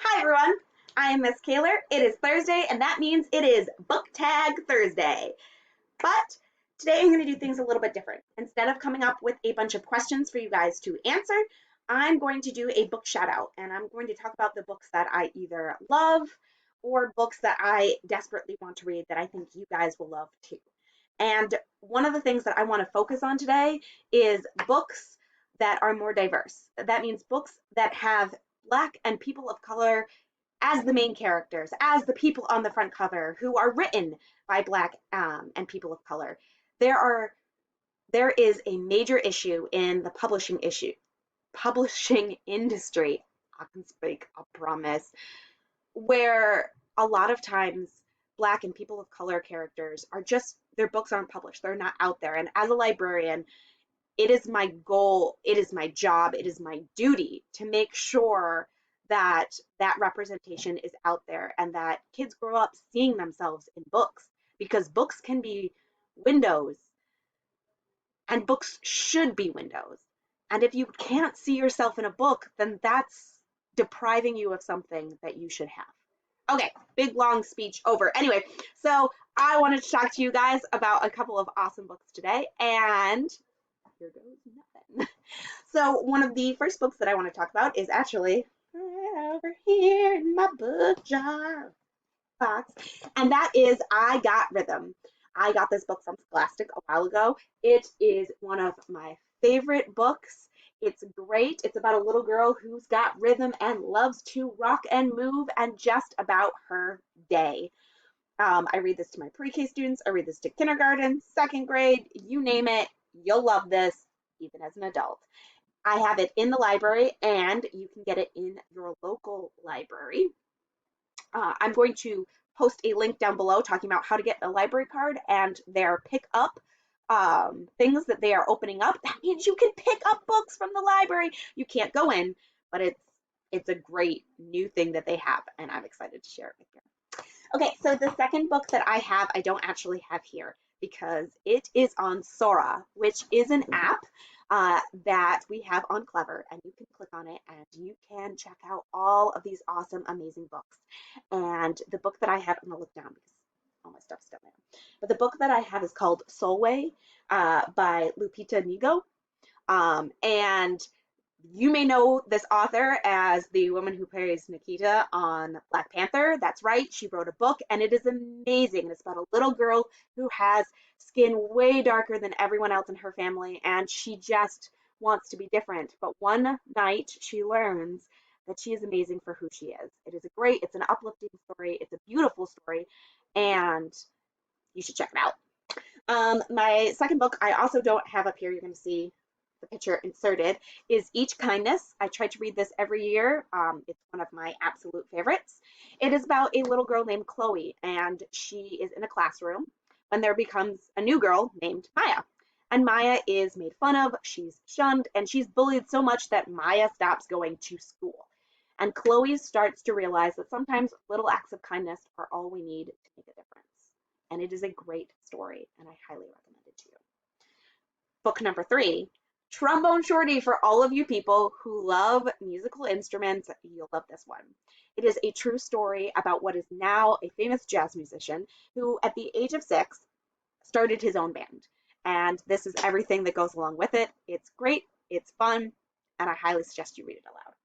Hi everyone, I am Miss Kaler. It is Thursday, and that means it is Book Tag Thursday. But today I'm going to do things a little bit different. Instead of coming up with a bunch of questions for you guys to answer, I'm going to do a book shout out, and I'm going to talk about the books that I either love or books that I desperately want to read that I think you guys will love too. And one of the things that I want to focus on today is books that are more diverse. That means books that have Black and people of color as the main characters, as the people on the front cover who are written by Black and people of color. There is a major issue in the publishing industry. I can speak, I promise, where a lot of times Black and people of color characters are just their books aren't published. They're not out there. And as a librarian, it is my goal, it is my job, it is my duty to make sure that that representation is out there and that kids grow up seeing themselves in books, because books can be windows and books should be windows. And if you can't see yourself in a book, then that's depriving you of something that you should have. Okay, big long speech over. Anyway, so I wanted to talk to you guys about a couple of awesome books today, and here goes nothing. So one of the first books that I want to talk about is actually right over here in my book jar box, and that is I Got Rhythm. I got this book from Scholastic a while ago. It is one of my favorite books. It's great. It's about a little girl who's got rhythm and loves to rock and move and just about her day. I read this to my pre-K students. I read this to kindergarten, second grade, you name it. You'll love this, even as an adult. I have it in the library, and you can get it in your local library. I'm going to post a link down below talking about how to get a library card and their pick up things that they are opening up. That means you can pick up books from the library. You can't go in, but it's a great new thing that they have, and I'm excited to share it with you. Okay, so the second book that I have, I don't actually have here because it is on Sora, which is an app that we have on Clever, and you can click on it and you can check out all of these awesome, amazing books. And the book that I have, I'm gonna look down because all my stuff's down there. But the book that I have is called Soulway by Lupita Nyong'o. And you may know this author as the woman who plays Nikita on Black Panther. That's right, she wrote a book, and it is amazing. It's about a little girl who has skin way darker than everyone else in her family, and she just wants to be different. But one night she learns that she is amazing for who she is. It's an uplifting story, it's a beautiful story, and you should check it out. My second book I also don't have up here. You're going to see the picture inserted, is Each Kindness. I try to read this every year. It's one of my absolute favorites. It is about a little girl named Chloe, and she is in a classroom when there becomes a new girl named Maya. And Maya is made fun of, she's shunned, and she's bullied so much that Maya stops going to school. And Chloe starts to realize that sometimes little acts of kindness are all we need to make a difference. And it is a great story, and I highly recommend it to you. Book number 3, Trombone Shorty. For all of you people who love musical instruments, you'll love this one. It is a true story about what is now a famous jazz musician who, at the age of 6, started his own band. And this is everything that goes along with it. It's great, it's fun, and I highly suggest you read it aloud.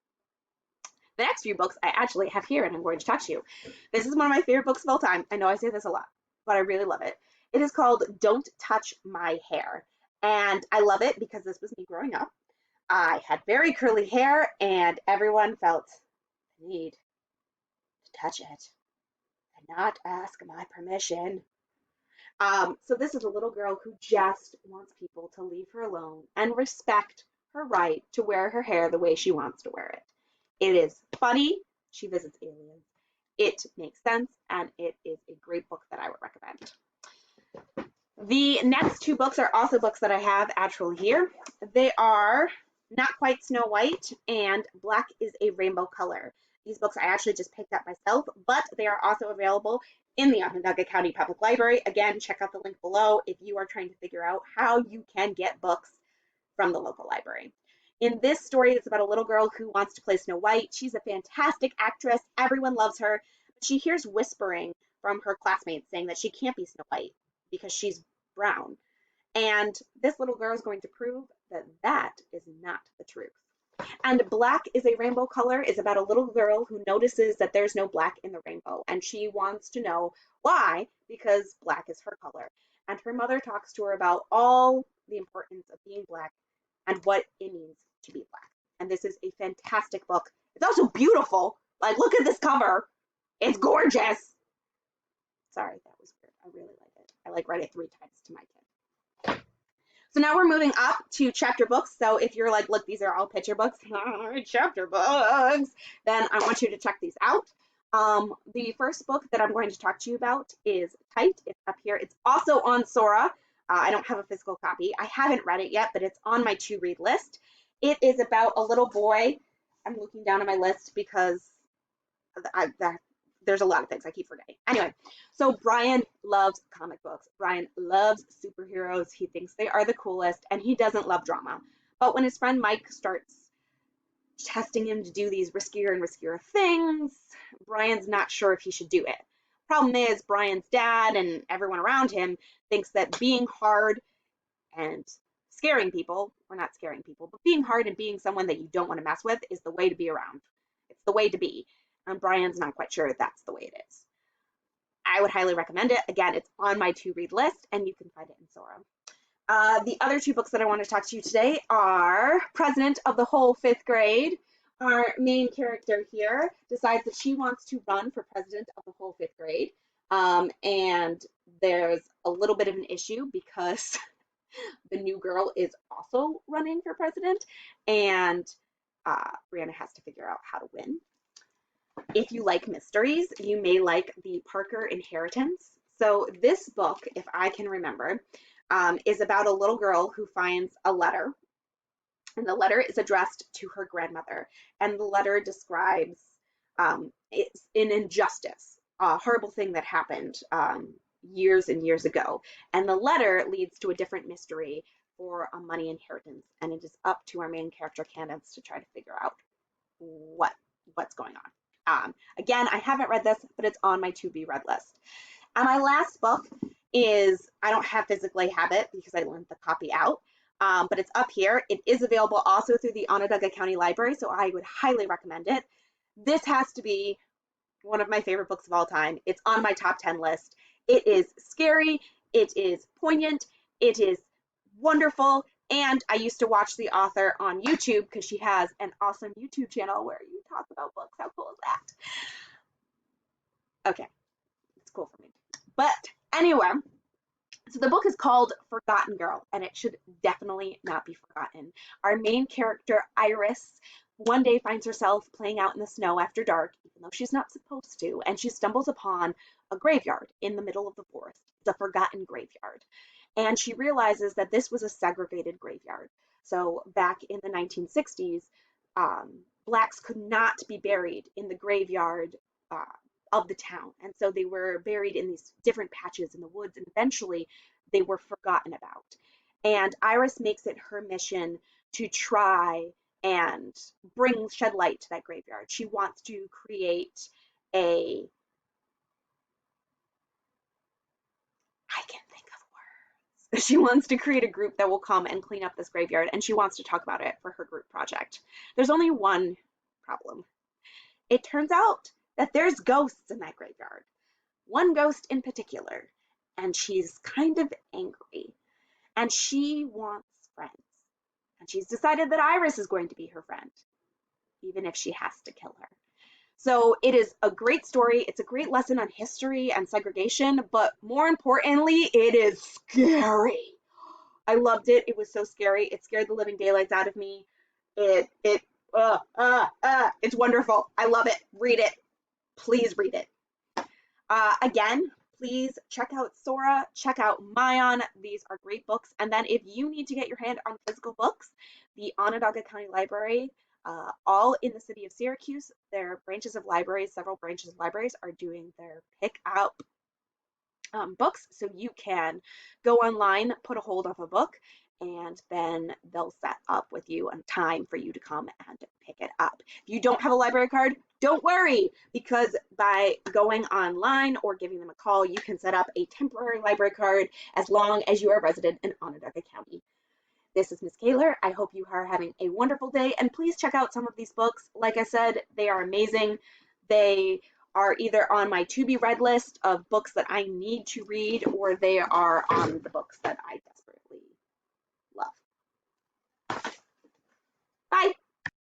The next few books I actually have here, and I'm going to talk to you. This is one of my favorite books of all time. I know I say this a lot, but I really love it. It is called Don't Touch My Hair. And I love it because this was me growing up. I had very curly hair, and everyone felt the need to touch it and not ask my permission. So this is a little girl who just wants people to leave her alone and respect her right to wear her hair the way she wants to wear it. It is funny. She visits aliens. It makes sense, and it is a great book that I would recommend. The next 2 books are also books that I have actually here. They are Not Quite Snow White and Black is a Rainbow Color. These books I actually just picked up myself, but they are also available in the Onondaga County Public Library. Again, check out the link below if you are trying to figure out how you can get books from the local library. In this story, it's about a little girl who wants to play Snow White. She's a fantastic actress. Everyone loves her. But she hears whispering from her classmates saying that she can't be Snow White because she's brown. And this little girl is going to prove that that is not the truth. And Black is a Rainbow Color is about a little girl who notices that there's no black in the rainbow, and she wants to know why, because black is her color. And her mother talks to her about all the importance of being black and what it means to be black. And this is a fantastic book. It's also beautiful. Like, look at this cover. It's gorgeous. Sorry, that was weird. I really like it. I like read it 3 times to my kid. So now we're moving up to chapter books. So if you're like, look, these are all picture books, chapter books, then I want you to check these out. The first book that I'm going to talk to you about is Tight. It's up here. It's also on Sora. I don't have a physical copy. I haven't read it yet, but it's on my to-read list. It is about a little boy. I'm looking down at my list because there's a lot of things I keep forgetting. Anyway, so Brian loves comic books. Brian loves superheroes. He thinks they are the coolest, and he doesn't love drama. But when his friend Mike starts testing him to do these riskier and riskier things, Brian's not sure if he should do it. Problem is, Brian's dad and everyone around him thinks that being hard and scaring people, or not scaring people, but being hard and being someone that you don't want to mess with is the way to be around. It's the way to be. And Brian's not quite sure if that's the way it is. I would highly recommend it. Again, it's on my to-read list, and you can find it in Sora. The other 2 books that I want to talk to you today are President of the Whole 5th Grade. Our main character here decides that she wants to run for president of the whole 5th grade. And there's a little bit of an issue because the new girl is also running for president, and Brianna has to figure out how to win. If you like mysteries, you may like the Parker Inheritance. So this book, if I can remember, is about a little girl who finds a letter, and the letter is addressed to her grandmother, and the letter describes it's an injustice, a horrible thing that happened years and years ago, and the letter leads to a different mystery for a money inheritance, and it is up to our main character Candace to try to figure out what's going on. Again, I haven't read this, but it's on my to-be read list. And my last book is, I don't physically have it because I lent the copy out, but it's up here. It is available also through the Onondaga County Library, so I would highly recommend it. This has to be one of my favorite books of all time. It's on my top 10 list. It is scary, it is poignant, it is wonderful, and I used to watch the author on YouTube because she has an awesome YouTube channel where you talk about books. How cool is that? Okay, it's cool for me. But anyway, so the book is called Forgotten Girl, and it should definitely not be forgotten. Our main character, Iris, one day finds herself playing out in the snow after dark, even though she's not supposed to, and she stumbles upon a graveyard in the middle of the forest. It's a forgotten graveyard. And she realizes that this was a segregated graveyard. So back in the 1960s, Blacks could not be buried in the graveyard of the town. And so they were buried in these different patches in the woods, and eventually they were forgotten about. And Iris makes it her mission to try and shed light to that graveyard. She wants to create I can't think of words. She wants to create a group that will come and clean up this graveyard, and she wants to talk about it for her group project. There's only one problem. It turns out that there's ghosts in that graveyard. One ghost in particular, and she's kind of angry, and she wants friends. And she's decided that Iris is going to be her friend, even if she has to kill her. So it is a great story. It's a great lesson on history and segregation, but more importantly, it is scary. I loved it. It was so scary. It scared the living daylights out of me. It's wonderful. I love it. Read it. Please read it. Again, please check out Sora, check out Mayan. These are great books. And then if you need to get your hand on physical books, the Onondaga County Library, all in the city of Syracuse, their branches of libraries, several branches of libraries are doing their pick up books. So you can go online, put a hold of a book, and then they'll set up with you a time for you to come and pick it up. If you don't have a library card, don't worry, because by going online or giving them a call, you can set up a temporary library card as long as you are a resident in Onondaga County. This is Miss Kaler. I hope you are having a wonderful day, and please check out some of these books. Like I said, they are amazing. They are either on my to be read list of books that I need to read, or they are on the books that I desperately love. Bye.